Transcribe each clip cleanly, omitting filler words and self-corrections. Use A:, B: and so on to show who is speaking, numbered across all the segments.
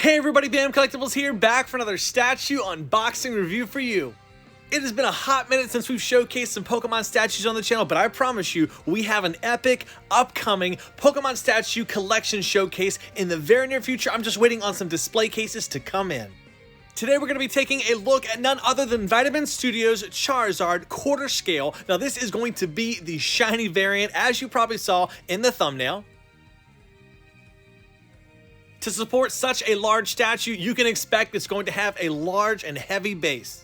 A: Hey everybody, Bam Collectibles here, back for another statue unboxing review for you. It has been a hot minute since we've showcased some Pokemon statues on the channel, but I promise you, we have an epic, upcoming Pokemon statue collection showcase in the very near future. I'm just waiting on some display cases to come in. Today we're going to be taking a look at none other than Vitamin Studios Charizard quarter scale. Now this is going to be the shiny variant, as you probably saw in the thumbnail. To support such a large statue, you can expect it's going to have a large and heavy base.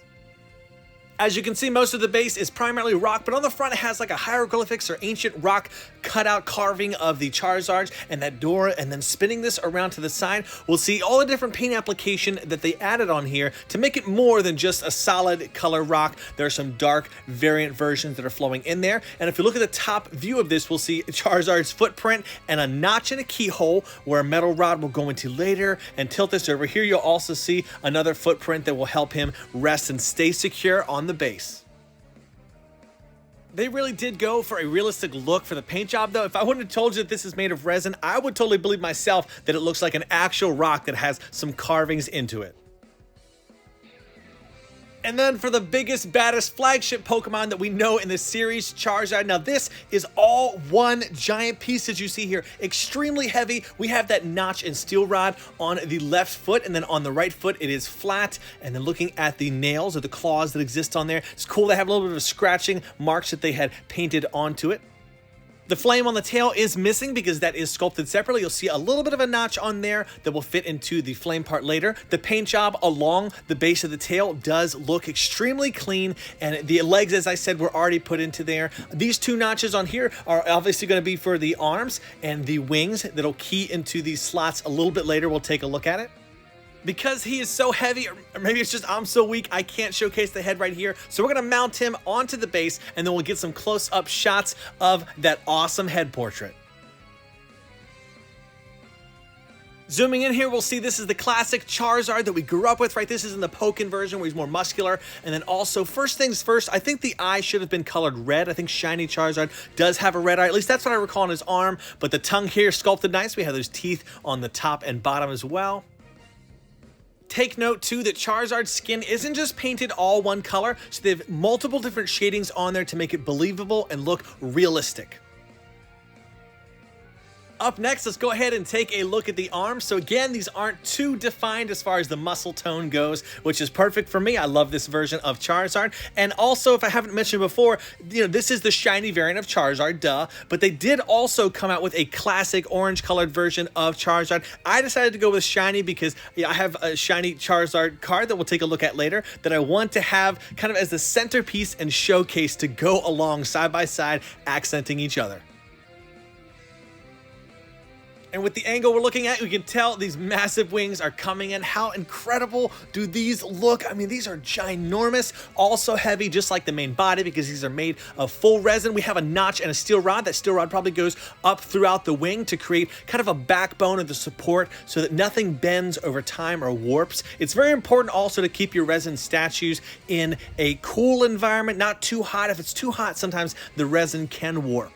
A: As you can see, most of the base is primarily rock, but on the front it has like a hieroglyphics or ancient rock cutout carving of the Charizards and that door, and then spinning this around to the side, we'll see all the different paint application that they added on here to make it more than just a solid color rock. There are some dark variant versions that are flowing in there, and if you look at the top view of this, we'll see Charizard's footprint and a notch and a keyhole where a metal rod will go into later, and tilt this over here, you'll also see another footprint that will help him rest and stay secure on the base. They really did go for a realistic look for the paint job though. If I wouldn't have told you that this is made of resin, I would totally believe myself that it looks like an actual rock that has some carvings into it. And then for the biggest, baddest flagship Pokemon that we know in the series, Charizard. Now this is all one giant piece as you see here. Extremely heavy. We have that notch and steel rod on the left foot, and then on the right foot it is flat. And then looking at the nails or the claws that exist on there, it's cool. They have a little bit of scratching marks that they had painted onto it. The flame on the tail is missing because that is sculpted separately. You'll see a little bit of a notch on there that will fit into the flame part later. The paint job along the base of the tail does look extremely clean, and the legs, as I said, were already put into there. These two notches on here are obviously going to be for the arms and the wings that'll key into these slots a little bit later. We'll take a look at it. Because he is so heavy, or maybe it's just I'm so weak, I can't showcase the head right here. So we're going to mount him onto the base, and then we'll get some close-up shots of that awesome head portrait. Zooming in here, we'll see this is the classic Charizard that we grew up with, right? This is in the Pokken version where he's more muscular. And then also, first things first, I think the eye should have been colored red. I think Shiny Charizard does have a red eye. At least that's what I recall on his arm. But the tongue here sculpted nice. We have those teeth on the top and bottom as well. Take note too that Charizard's skin isn't just painted all one color, so they have multiple different shadings on there to make it believable and look realistic. Up next, let's go ahead and take a look at the arms. So again, these aren't too defined as far as the muscle tone goes, which is perfect for me. I love this version of Charizard. And also, if I haven't mentioned before, this is the shiny variant of Charizard, duh. But they did also come out with a classic orange colored version of Charizard. I decided to go with shiny because I have a shiny Charizard card that we'll take a look at later that I want to have kind of as the centerpiece and showcase to go along side by side, accenting each other. And with the angle we're looking at, we can tell these massive wings are coming in. How incredible do these look? I mean, these are ginormous, also heavy, just like the main body, because these are made of full resin. We have a notch and a steel rod. That steel rod probably goes up throughout the wing to create kind of a backbone of the support so that nothing bends over time or warps. It's very important also to keep your resin statues in a cool environment, not too hot. If it's too hot, sometimes the resin can warp.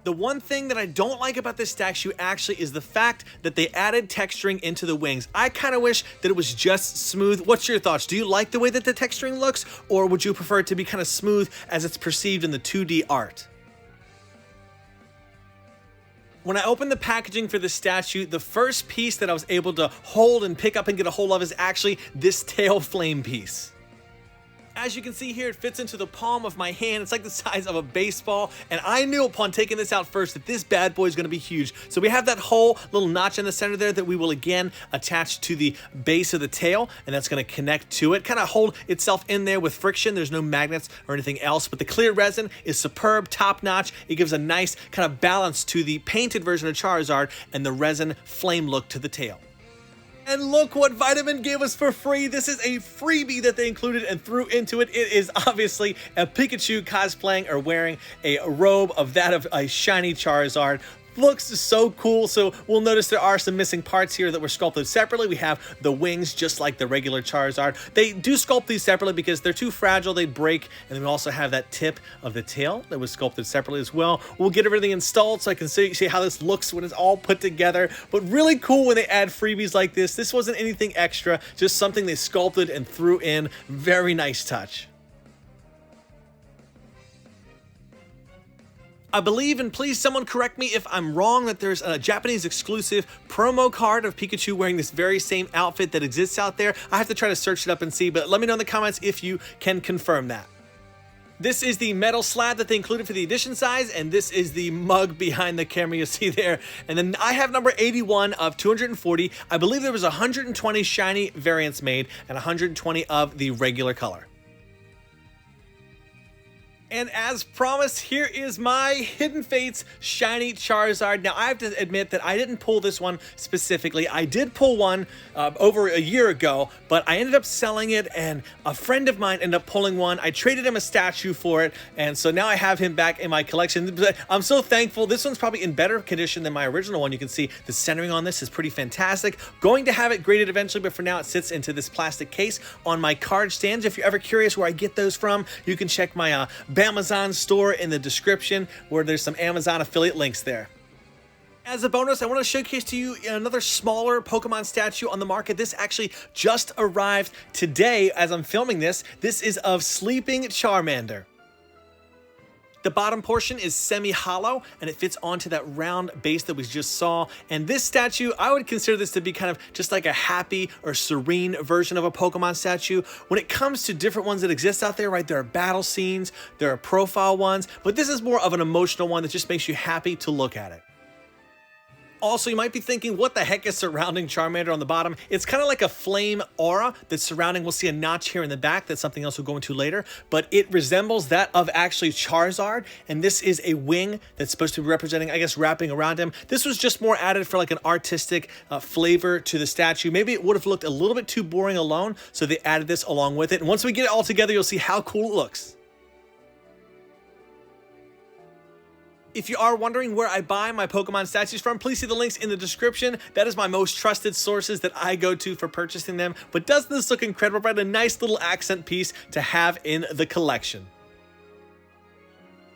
A: The one thing that I don't like about this statue actually is the fact that they added texturing into the wings. I kind of wish that it was just smooth. What's your thoughts? Do you like the way that the texturing looks, or would you prefer it to be kind of smooth as it's perceived in the 2D art? When I opened the packaging for the statue, the first piece that I was able to hold and pick up and get a hold of is actually this tail flame piece. As you can see here, it fits into the palm of my hand. It's like the size of a baseball. And I knew upon taking this out first that this bad boy is going to be huge. So we have that whole little notch in the center there that we will again attach to the base of the tail. And that's going to connect to it. Kind of hold itself in there with friction. There's no magnets or anything else. But the clear resin is superb, top notch. It gives a nice kind of balance to the painted version of Charizard and the resin flame look to the tail. And look what Vitamin gave us for free. This is a freebie that they included and threw into it. It is obviously a Pikachu cosplaying or wearing a robe of that of a shiny Charizard. looks so cool. So we'll notice there are some missing parts here that were sculpted separately. We have the wings just like the regular Charizard. They do sculpt these separately because they're too fragile, they'd break. And then we also have that tip of the tail that was sculpted separately as well. We'll get everything installed so I can see how this looks when it's all put together. But really cool when they add freebies like this. This wasn't anything extra, just something they sculpted and threw in. Very nice touch. I believe, and please someone correct me if I'm wrong, that there's a Japanese exclusive promo card of Pikachu wearing this very same outfit that exists out there. I have to try to search it up and see, but let me know in the comments if you can confirm that. This is the metal slab that they included for the edition size, and this is the mug behind the camera you see there. And then I have number 81 of 240. I believe there was 120 shiny variants made and 120 of the regular color. And as promised, here is my Hidden Fates Shiny Charizard. Now, I have to admit that I didn't pull this one specifically. I did pull one over a year ago, but I ended up selling it, and a friend of mine ended up pulling one. I traded him a statue for it, and so now I have him back in my collection. I'm so thankful. This one's probably in better condition than my original one. You can see the centering on this is pretty fantastic. Going to have it graded eventually, but for now it sits into this plastic case on my card stands. If you're ever curious where I get those from, you can check my Amazon store in the description, where there's some Amazon affiliate links there. As a bonus, I want to showcase to you another smaller Pokemon statue on the market. This actually just arrived today as I'm filming this. This is of Sleeping Charmander. The bottom portion is semi-hollow, and it fits onto that round base that we just saw. And this statue, I would consider this to be kind of just like a happy or serene version of a Pokemon statue. When it comes to different ones that exist out there, right, there are battle scenes, there are profile ones, but this is more of an emotional one that just makes you happy to look at it. Also, you might be thinking, what the heck is surrounding Charmander on the bottom? It's kind of like a flame aura that's surrounding. We'll see a notch here in the back. That's something else we'll go into later. But it resembles that of actually Charizard. And this is a wing that's supposed to be representing, I guess, wrapping around him. This was just more added for like an artistic flavor to the statue. Maybe it would have looked a little bit too boring alone, so they added this along with it. And once we get it all together, you'll see how cool it looks. If you are wondering where I buy my Pokemon statues from, please see the links in the description. That is my most trusted sources that I go to for purchasing them. But doesn't this look incredible? Right? A nice little accent piece to have in the collection.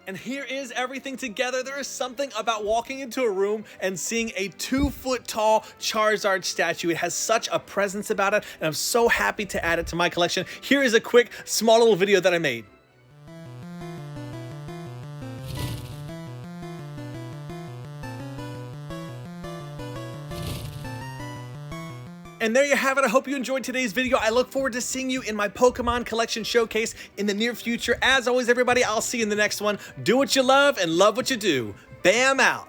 A: And here is everything together. There is something about walking into a room and seeing a 2-foot-tall Charizard statue. It has such a presence about it, and I'm so happy to add it to my collection. Here is a quick, small little video that I made. And there you have it. I hope you enjoyed today's video. I look forward to seeing you in my Pokemon collection showcase in the near future. As always, everybody, I'll see you in the next one. Do what you love and love what you do. Bam out.